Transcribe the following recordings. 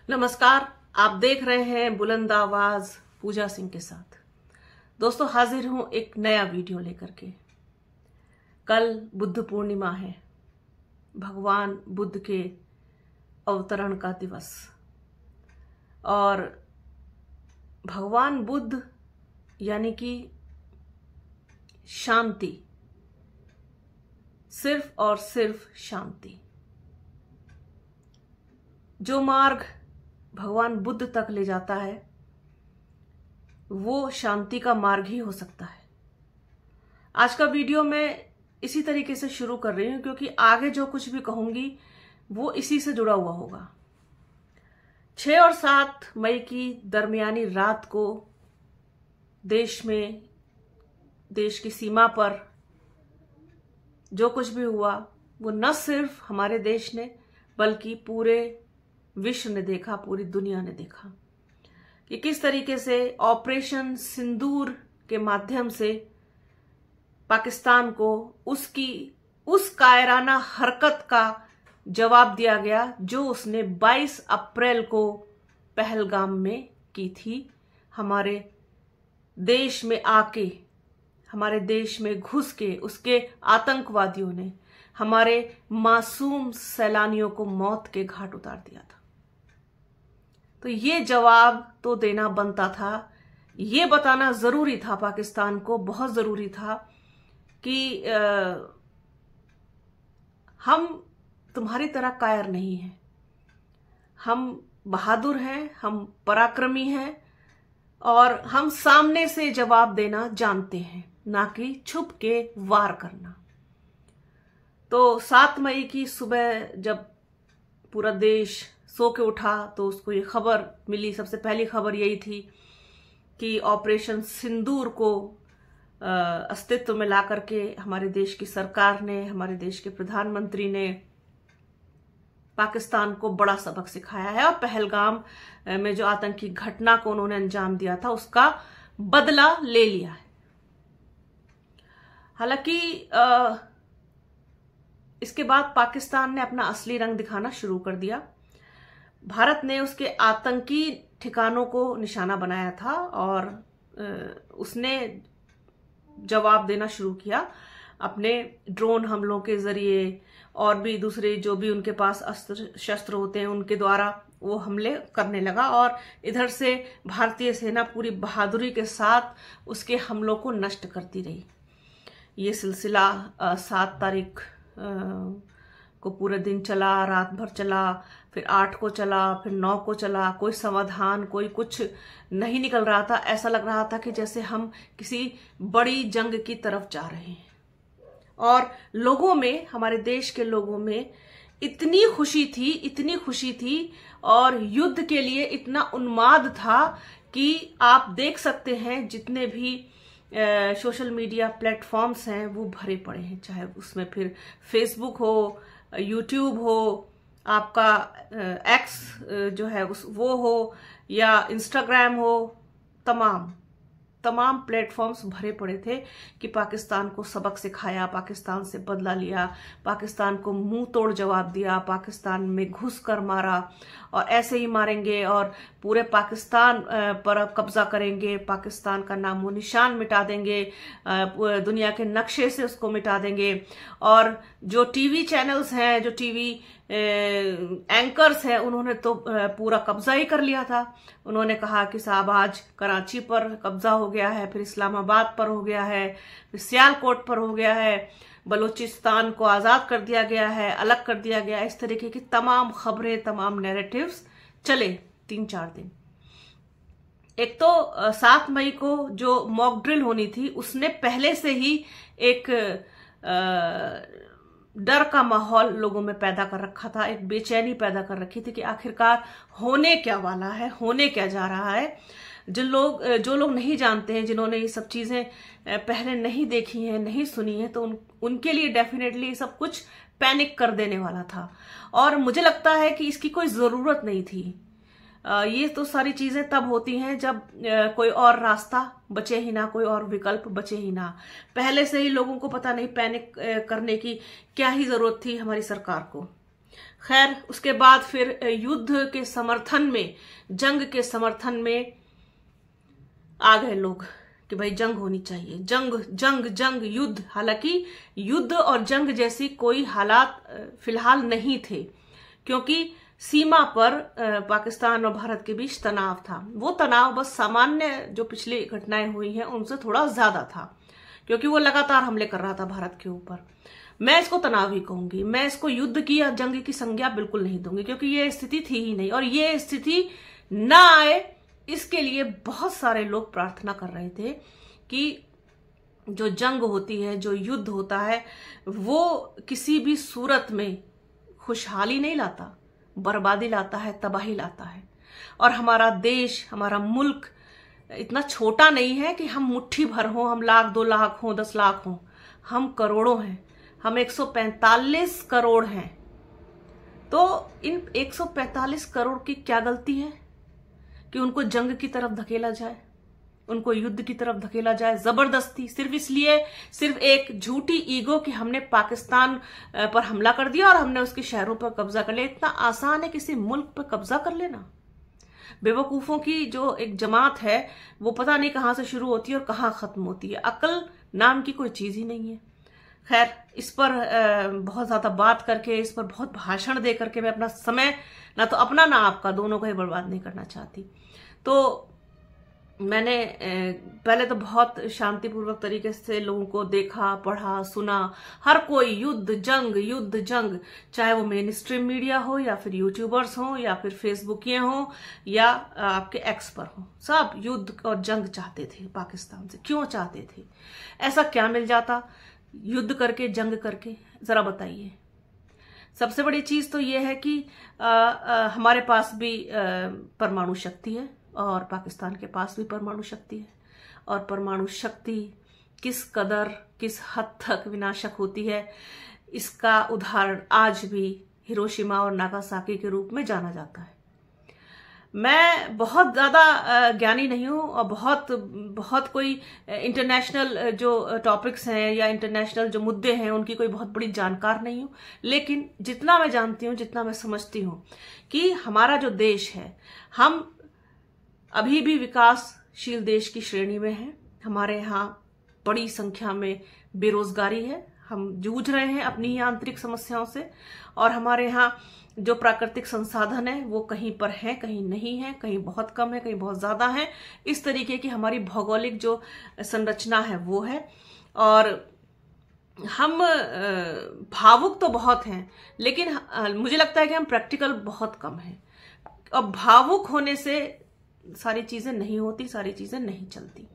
नमस्कार, आप देख रहे हैं बुलंद आवाज पूजा सिंह के साथ। दोस्तों, हाजिर हूं एक नया वीडियो लेकर के। कल बुद्ध पूर्णिमा है, भगवान बुद्ध के अवतरण का दिवस। और भगवान बुद्ध यानी कि शांति, सिर्फ और सिर्फ शांति। जो मार्ग भगवान बुद्ध तक ले जाता है वो शांति का मार्ग ही हो सकता है। आज का वीडियो मैं इसी तरीके से शुरू कर रही हूं क्योंकि आगे जो कुछ भी कहूंगी वो इसी से जुड़ा हुआ होगा। 6 और 7 मई की दरमियानी रात को देश में, देश की सीमा पर जो कुछ भी हुआ वो न सिर्फ हमारे देश ने बल्कि पूरे विश्व ने देखा, पूरी दुनिया ने देखा कि किस तरीके से ऑपरेशन सिंदूर के माध्यम से पाकिस्तान को उसकी उस कायराना हरकत का जवाब दिया गया जो उसने 22 अप्रैल को पहलगाम में की थी। हमारे देश में आके, हमारे देश में घुस के उसके आतंकवादियों ने हमारे मासूम सैलानियों को मौत के घाट उतार दिया था। तो ये जवाब तो देना बनता था, ये बताना जरूरी था पाकिस्तान को, बहुत जरूरी था कि हम तुम्हारी तरह कायर नहीं हैं, हम बहादुर हैं, हम पराक्रमी हैं और हम सामने से जवाब देना जानते हैं, ना कि छुप के वार करना। तो 7 मई की सुबह जब पूरा देश सो के उठा तो उसको ये खबर मिली, सबसे पहली खबर यही थी कि ऑपरेशन सिंदूर को अस्तित्व में ला करके हमारे देश की सरकार ने, हमारे देश के प्रधानमंत्री ने पाकिस्तान को बड़ा सबक सिखाया है और पहलगाम में जो आतंकी घटना को उन्होंने अंजाम दिया था उसका बदला ले लिया है। हालांकि इसके बाद पाकिस्तान ने अपना असली रंग दिखाना शुरू कर दिया। भारत ने उसके आतंकी ठिकानों को निशाना बनाया था और उसने जवाब देना शुरू किया अपने ड्रोन हमलों के जरिए और भी दूसरे जो भी उनके पास अस्त्र शस्त्र होते हैं उनके द्वारा वो हमले करने लगा। और इधर से भारतीय सेना पूरी बहादुरी के साथ उसके हमलों को नष्ट करती रही। ये सिलसिला 7 तारीख को पूरे दिन चला, रात भर चला, फिर 8 को चला, फिर 9 को चला। कोई समाधान, कोई कुछ नहीं निकल रहा था। ऐसा लग रहा था कि जैसे हम किसी बड़ी जंग की तरफ जा रहे हैं। और लोगों में, हमारे देश के लोगों में इतनी खुशी थी और युद्ध के लिए इतना उन्माद था कि आप देख सकते हैं जितने भी सोशल मीडिया प्लेटफॉर्म्स हैं वो भरे पड़े हैं, चाहे उसमें फिर फेसबुक हो, यूट्यूब हो, आपका एक्स जो है वो हो या इंस्टाग्राम हो, तमाम प्लेटफॉर्म्स भरे पड़े थे कि पाकिस्तान को सबक सिखाया, पाकिस्तान से बदला लिया, पाकिस्तान को मुंह तोड़ जवाब दिया, पाकिस्तान में घुस कर मारा और ऐसे ही मारेंगे और पूरे पाकिस्तान पर कब्जा करेंगे, पाकिस्तान का नामो निशान मिटा देंगे, दुनिया के नक्शे से उसको मिटा देंगे। और जो टीवी चैनल्स हैं, जो टीवी एंकर्स हैं, उन्होंने तो पूरा कब्जा ही कर लिया था। उन्होंने कहा कि साहब आज कराची पर कब्जा हो गया है, फिर इस्लामाबाद पर हो गया है, फिर सियालकोट पर हो गया है, बलूचिस्तान को आजाद कर दिया गया है, अलग कर दिया गया। इस तरीके की तमाम खबरें, तमाम नैरेटिव्स चले 3-4 दिन। एक तो 7 मई को जो मॉक ड्रिल होनी थी उसने पहले से ही एक डर का माहौल लोगों में पैदा कर रखा था, एक बेचैनी पैदा कर रखी थी कि आखिरकार होने क्या वाला है, होने क्या जा रहा है। जो लोग नहीं जानते हैं, जिन्होंने ये सब चीजें पहले नहीं देखी हैं, नहीं सुनी है, तो उनके लिए डेफिनेटली ये सब कुछ पैनिक कर देने वाला था। और मुझे लगता है कि इसकी कोई जरूरत नहीं थी। ये तो सारी चीजें तब होती हैं जब कोई और रास्ता बचे ही ना, कोई और विकल्प बचे ही ना। पहले से ही लोगों को पता नहीं पैनिक करने की क्या ही जरूरत थी हमारी सरकार को। खैर उसके बाद फिर युद्ध के समर्थन में, जंग के समर्थन में आ गए लोग कि भाई जंग होनी चाहिए, जंग जंग जंग युद्ध। हालांकि युद्ध और जंग जैसी कोई हालात फिलहाल नहीं थे, क्योंकि सीमा पर पाकिस्तान और भारत के बीच तनाव था। वो तनाव बस सामान्य जो पिछली घटनाएं हुई हैं उनसे थोड़ा ज्यादा था, क्योंकि वो लगातार हमले कर रहा था भारत के ऊपर। मैं इसको तनाव ही कहूंगी, मैं इसको युद्ध की या जंग की संज्ञा बिल्कुल नहीं दूंगी, क्योंकि ये स्थिति थी ही नहीं। और ये स्थिति ना आए इसके लिए बहुत सारे लोग प्रार्थना कर रहे थे कि जो जंग होती है, जो युद्ध होता है, वो किसी भी सूरत में खुशहाली नहीं लाता, बर्बादी लाता है, तबाही लाता है। और हमारा देश, हमारा मुल्क इतना छोटा नहीं है कि हम मुट्ठी भर हों, हम लाख, 2 लाख हों, 10 लाख हों। हम करोड़ों हैं, हम 145 करोड़ हैं। तो इन 145 करोड़ की क्या गलती है कि उनको जंग की तरफ धकेला जाए, उनको युद्ध की तरफ धकेला जाए जबरदस्ती, सिर्फ इसलिए, सिर्फ एक झूठी ईगो कि हमने पाकिस्तान पर हमला कर दिया और हमने उसके शहरों पर कब्जा कर लिया। इतना आसान है किसी मुल्क पर कब्जा कर लेना? बेवकूफों की जो एक जमात है वो पता नहीं कहां से शुरू होती है और कहां खत्म होती है। अकल नाम की कोई चीज ही नहीं है। खैर, इस पर बहुत ज्यादा बात करके, इस पर बहुत भाषण दे करके मैं अपना समय ना तो अपना ना आपका, दोनों का ही बर्बाद नहीं करना चाहती। तो मैंने पहले तो बहुत शांतिपूर्वक तरीके से लोगों को देखा, पढ़ा, सुना। हर कोई युद्ध जंग, चाहे वो मेन स्ट्रीम मीडिया हो या फिर यूट्यूबर्स हो या फिर फेसबुकिये हो या आपके एक्स पर हो, सब युद्ध और जंग चाहते थे पाकिस्तान से। क्यों चाहते थे? ऐसा क्या मिल जाता युद्ध करके, जंग करके? जरा बताइए। सबसे बड़ी चीज तो यह है कि हमारे पास भी परमाणु शक्ति है और पाकिस्तान के पास भी परमाणु शक्ति है। और परमाणु शक्ति किस कदर, किस हद तक विनाशक होती है, इसका उदाहरण आज भी हिरोशिमा और नागासाकी के रूप में जाना जाता है। मैं बहुत ज्यादा ज्ञानी नहीं हूं और बहुत कोई इंटरनेशनल जो टॉपिक्स हैं या इंटरनेशनल जो मुद्दे हैं उनकी कोई बहुत बड़ी जानकार नहीं हूं, लेकिन जितना मैं जानती हूं, जितना मैं समझती हूं कि हमारा जो देश है, हम अभी भी विकासशील देश की श्रेणी में है। हमारे यहाँ बड़ी संख्या में बेरोजगारी है, हम जूझ रहे हैं अपनी ही आंतरिक समस्याओं से। और हमारे यहाँ जो प्राकृतिक संसाधन है वो कहीं पर है, कहीं नहीं है, कहीं बहुत कम है, कहीं बहुत ज्यादा है। इस तरीके की हमारी भौगोलिक जो संरचना है वो है। और हम भावुक तो बहुत हैं, लेकिन मुझे लगता है कि हम प्रैक्टिकल बहुत कम हैं। और भावुक होने से सारी चीजें नहीं होती, सारी चीजें नहीं चलती।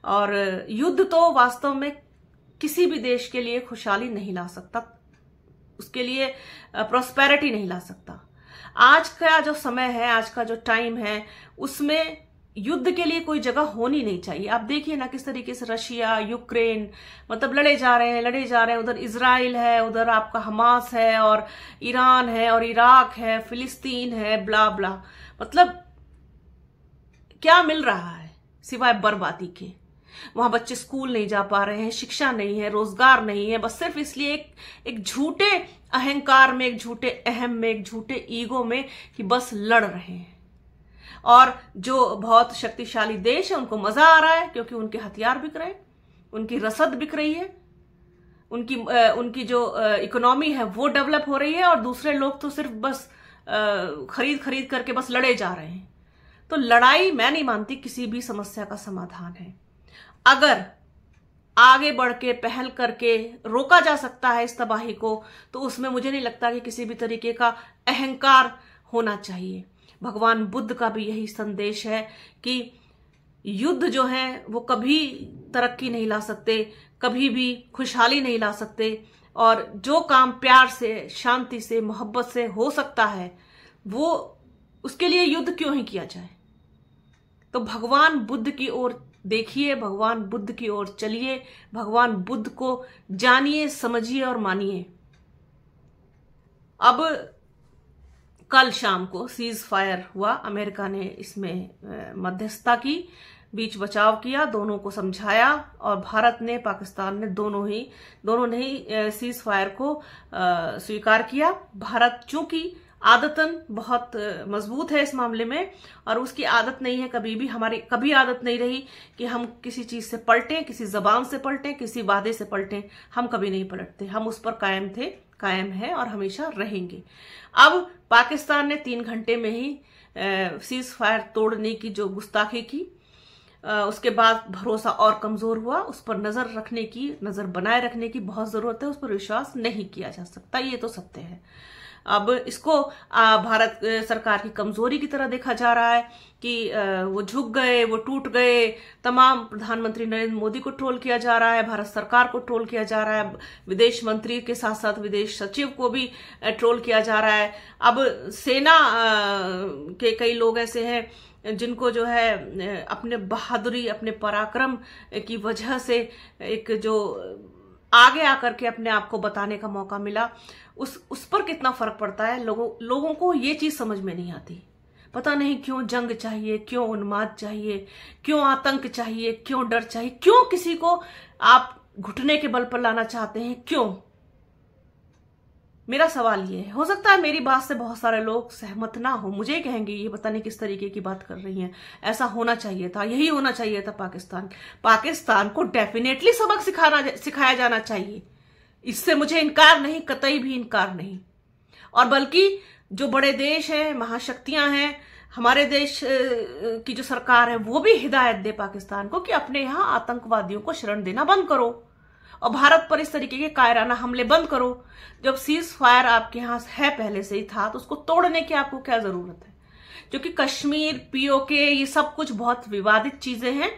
और युद्ध तो वास्तव में किसी भी देश के लिए खुशहाली नहीं ला सकता, उसके लिए प्रॉस्पेरिटी नहीं ला सकता। आज का जो समय है, आज का जो टाइम है, उसमें युद्ध के लिए कोई जगह होनी नहीं चाहिए। आप देखिए ना किस तरीके से रशिया, यूक्रेन मतलब लड़े जा रहे हैं। उधर इजराइल है, उधर आपका हमास है, और ईरान है, और इराक है, फिलिस्तीन है, ब्ला ब्ला। मतलब क्या मिल रहा है सिवाय बर्बादी के? वहां बच्चे स्कूल नहीं जा पा रहे हैं, शिक्षा नहीं है, रोजगार नहीं है, बस सिर्फ इसलिए एक झूठे अहंकार में, एक झूठे अहम में, एक झूठे ईगो में कि बस लड़ रहे हैं। और जो बहुत शक्तिशाली देश है उनको मजा आ रहा है, क्योंकि उनके हथियार बिक रहे हैं, उनकी रसद बिक रही है, उनकी जो इकोनॉमी है वो डेवलप हो रही है, और दूसरे लोग तो सिर्फ बस खरीद करके बस लड़े जा रहे हैं। तो लड़ाई मैं नहीं मानती किसी भी समस्या का समाधान है। अगर आगे बढ़ के पहल करके रोका जा सकता है इस तबाही को, तो उसमें मुझे नहीं लगता कि किसी भी तरीके का अहंकार होना चाहिए। भगवान बुद्ध का भी यही संदेश है कि युद्ध जो है वो कभी तरक्की नहीं ला सकते, कभी भी खुशहाली नहीं ला सकते। और जो काम प्यार से, शांति से, मोहब्बत से हो सकता है, वो उसके लिए युद्ध क्यों ही किया जाए? तो भगवान बुद्ध की ओर देखिए, भगवान बुद्ध की ओर चलिए, भगवान बुद्ध को जानिए, समझिए और मानिए। अब कल शाम को सीज फायर हुआ, अमेरिका ने इसमें मध्यस्थता की। बीच बचाव किया, दोनों को समझाया और भारत ने, पाकिस्तान ने, दोनों ने ही सीज फायर को स्वीकार किया। भारत चूंकि आदतन बहुत मजबूत है इस मामले में, और उसकी आदत नहीं है, हमारी कभी आदत नहीं रही कि हम किसी चीज से पलटें, किसी जबान से पलटें, किसी वादे से पलटें। हम कभी नहीं पलटते, हम उस पर कायम है और हमेशा रहेंगे। अब पाकिस्तान ने 3 घंटे में ही सीज फायर तोड़ने की जो गुस्ताखी की, उसके बाद भरोसा और कमजोर हुआ। उस पर नजर बनाए रखने की बहुत जरूरत है। उस पर विश्वास नहीं किया जा सकता, ये तो सत्य है। अब इसको भारत सरकार की कमजोरी की तरह देखा जा रहा है कि वो झुक गए, वो टूट गए। तमाम प्रधानमंत्री नरेंद्र मोदी को ट्रोल किया जा रहा है, भारत सरकार को ट्रोल किया जा रहा है, विदेश मंत्री के साथ साथ विदेश सचिव को भी ट्रोल किया जा रहा है। अब सेना के कई लोग ऐसे हैं जिनको जो है अपने बहादुरी, अपने पराक्रम की वजह से एक जो आगे आकर के अपने आप को बताने का मौका मिला, उस पर कितना फर्क पड़ता है। लोगों को ये चीज समझ में नहीं आती। पता नहीं क्यों जंग चाहिए, क्यों उन्माद चाहिए, क्यों आतंक चाहिए, क्यों डर चाहिए, क्यों किसी को आप घुटने के बल पर लाना चाहते हैं, क्यों? मेरा सवाल ये है। हो सकता है मेरी बात से बहुत सारे लोग सहमत ना हो, मुझे कहेंगे ये पता नहीं किस तरीके की बात कर रही हैं, ऐसा होना चाहिए था, यही होना चाहिए था। पाकिस्तान को डेफिनेटली सबक सिखाया जाना चाहिए, इससे मुझे इनकार नहीं, कतई भी इनकार नहीं। और बल्कि जो बड़े देश हैं, महाशक्तियां हैं, हमारे देश की जो सरकार है, वो भी हिदायत दे पाकिस्तान को कि अपने यहां आतंकवादियों को शरण देना बंद करो और भारत पर इस तरीके के कायराना हमले बंद करो। जब सीज फायर आपके यहां है, पहले से ही था, तो उसको तोड़ने की आपको क्या जरूरत है? क्योंकि कश्मीर, पीओके, ये सब कुछ बहुत विवादित चीजें हैं,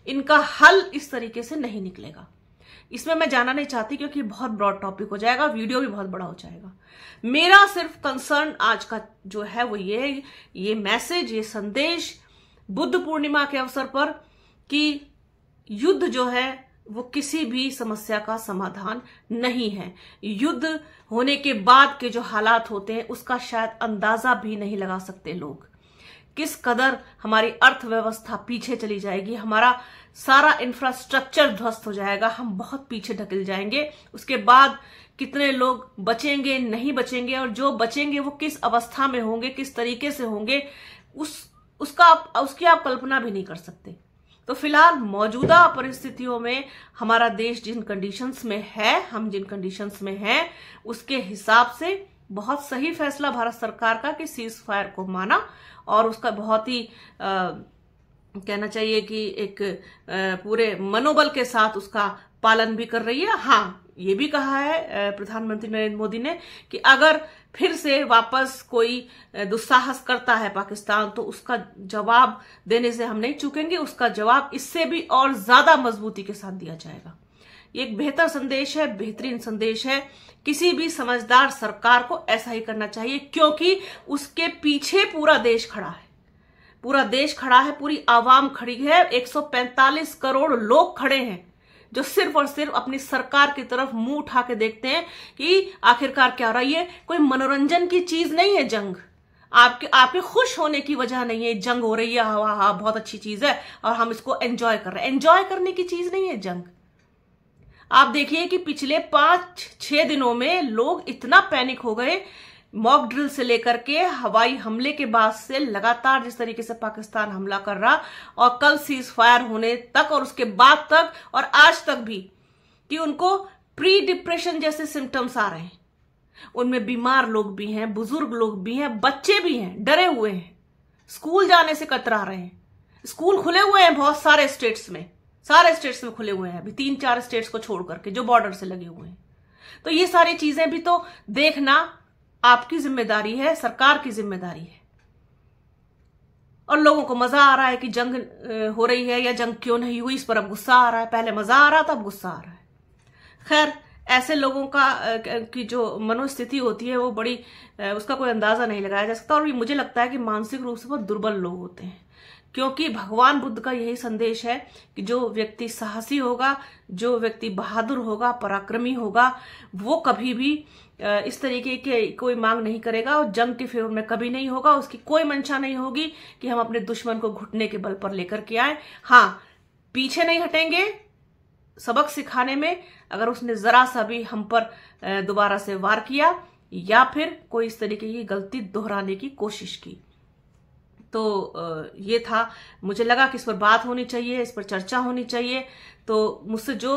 इनका हल इस तरीके से नहीं निकलेगा। इसमें मैं जाना नहीं चाहती क्योंकि बहुत ब्रॉड टॉपिक हो जाएगा, वीडियो भी बहुत बड़ा हो जाएगा। मेरा सिर्फ कंसर्न आज का जो है वो ये मैसेज, ये संदेश बुद्ध पूर्णिमा के अवसर पर कि युद्ध जो है वो किसी भी समस्या का समाधान नहीं है। युद्ध होने के बाद के जो हालात होते हैं उसका शायद अंदाजा भी नहीं लगा सकते लोग। किस कदर हमारी अर्थव्यवस्था पीछे चली जाएगी, हमारा सारा इंफ्रास्ट्रक्चर ध्वस्त हो जाएगा, हम बहुत पीछे ढकेल जाएंगे। उसके बाद कितने लोग बचेंगे, नहीं बचेंगे, और जो बचेंगे वो किस अवस्था में होंगे, किस तरीके से होंगे, उसकी आप कल्पना भी नहीं कर सकते। तो फिलहाल मौजूदा परिस्थितियों में हमारा देश जिन कंडीशंस में है, हम जिन कंडीशंस में हैं, उसके हिसाब से बहुत सही फैसला भारत सरकार का कि सीज फायर को माना, और उसका बहुत ही कहना चाहिए कि एक पूरे मनोबल के साथ उसका पालन भी कर रही है। हाँ, ये भी कहा है प्रधानमंत्री नरेंद्र मोदी ने कि अगर फिर से वापस कोई दुस्साहस करता है पाकिस्तान, तो उसका जवाब देने से हम नहीं चूकेंगे, उसका जवाब इससे भी और ज्यादा मजबूती के साथ दिया जाएगा। ये एक बेहतर संदेश है, बेहतरीन संदेश है। किसी भी समझदार सरकार को ऐसा ही करना चाहिए, क्योंकि उसके पीछे पूरा देश खड़ा है, पूरी आवाम खड़ी है, 145 करोड़ लोग खड़े हैं जो सिर्फ और सिर्फ अपनी सरकार की तरफ मुंह उठा के देखते हैं कि आखिरकार क्या हो रहा है। ये कोई मनोरंजन की चीज नहीं है जंग, आपके खुश होने की वजह नहीं है। जंग हो रही है, हाँ बहुत अच्छी चीज है और हम इसको एंजॉय कर रहे हैं, एंजॉय करने की चीज नहीं है जंग। आप देखिए कि पिछले 5-6 दिनों में लोग इतना पैनिक हो गए, मॉक ड्रिल से लेकर के हवाई हमले के बाद से लगातार जिस तरीके से पाकिस्तान हमला कर रहा, और कल सीज फायर होने तक और उसके बाद तक और आज तक भी, कि उनको प्री डिप्रेशन जैसे सिम्टम्स आ रहे हैं। उनमें बीमार लोग भी हैं, बुजुर्ग लोग भी हैं, बच्चे भी हैं, डरे हुए हैं, स्कूल जाने से कतरा रहे हैं। स्कूल खुले हुए हैं बहुत सारे स्टेट्स में खुले हुए हैं, अभी 3-4 स्टेट्स को छोड़ करके जो बॉर्डर से लगे हुए हैं। तो ये सारी चीजें भी तो देखना आपकी जिम्मेदारी है, सरकार की जिम्मेदारी है। और लोगों को मजा आ रहा है कि जंग हो रही है या जंग क्यों नहीं हुई, इस पर अब गुस्सा आ रहा है। पहले मजा आ रहा था, अब गुस्सा आ रहा है। खैर, ऐसे लोगों की जो मनोस्थिति होती है वो बड़ी, उसका कोई अंदाजा नहीं लगाया जा सकता। और मुझे लगता है कि मानसिक रूप से बहुत दुर्बल लोग होते हैं, क्योंकि भगवान बुद्ध का यही संदेश है कि जो व्यक्ति साहसी होगा, जो व्यक्ति बहादुर होगा, पराक्रमी होगा, वो कभी भी इस तरीके के कोई मांग नहीं करेगा और जंग के फेवर में कभी नहीं होगा। उसकी कोई मंशा नहीं होगी कि हम अपने दुश्मन को घुटने के बल पर लेकर के आए। हाँ, पीछे नहीं हटेंगे सबक सिखाने में अगर उसने जरा सा भी हम पर दोबारा से वार किया या फिर कोई इस तरीके की गलती दोहराने की कोशिश की। तो ये था, मुझे लगा कि इस पर बात होनी चाहिए, इस पर चर्चा होनी चाहिए। तो मुझसे जो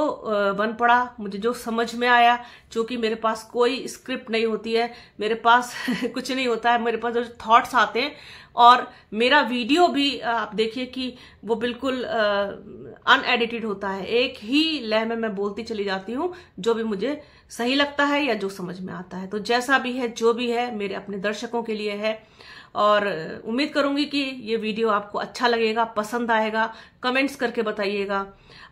बन पड़ा, मुझे जो समझ में आया, जो कि मेरे पास कोई स्क्रिप्ट नहीं होती है, मेरे पास कुछ नहीं होता है, मेरे पास जो थॉट्स आते हैं। और मेरा वीडियो भी आप देखिए कि वो बिल्कुल अनएडिटेड होता है, एक ही लय में मैं बोलती चली जाती हूँ जो भी मुझे सही लगता है या जो समझ में आता है। तो जैसा भी है, जो भी है, मेरे अपने दर्शकों के लिए है। और उम्मीद करूंगी कि ये वीडियो आपको अच्छा लगेगा, पसंद आएगा। कमेंट्स करके बताइएगा।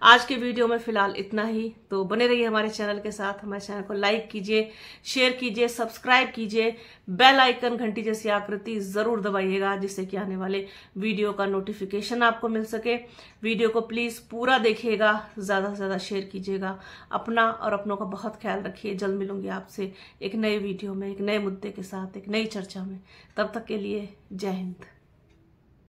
आज के वीडियो में फिलहाल इतना ही। तो बने रहिए हमारे चैनल के साथ। हमारे चैनल को लाइक कीजिए, शेयर कीजिए, सब्सक्राइब कीजिए, बेल आइकन घंटी जैसी आकृति जरूर दबाइएगा जिससे कि आने वाले वीडियो का नोटिफिकेशन आपको मिल सके। वीडियो को प्लीज पूरा देखिएगा, ज्यादा से ज्यादा शेयर कीजिएगा। अपना और अपनों का बहुत ख्याल रखिए। जल्द मिलूंगी आपसे एक नए वीडियो में, एक नए मुद्दे के साथ, एक नई चर्चा में। तब तक के लिए जय हिंद।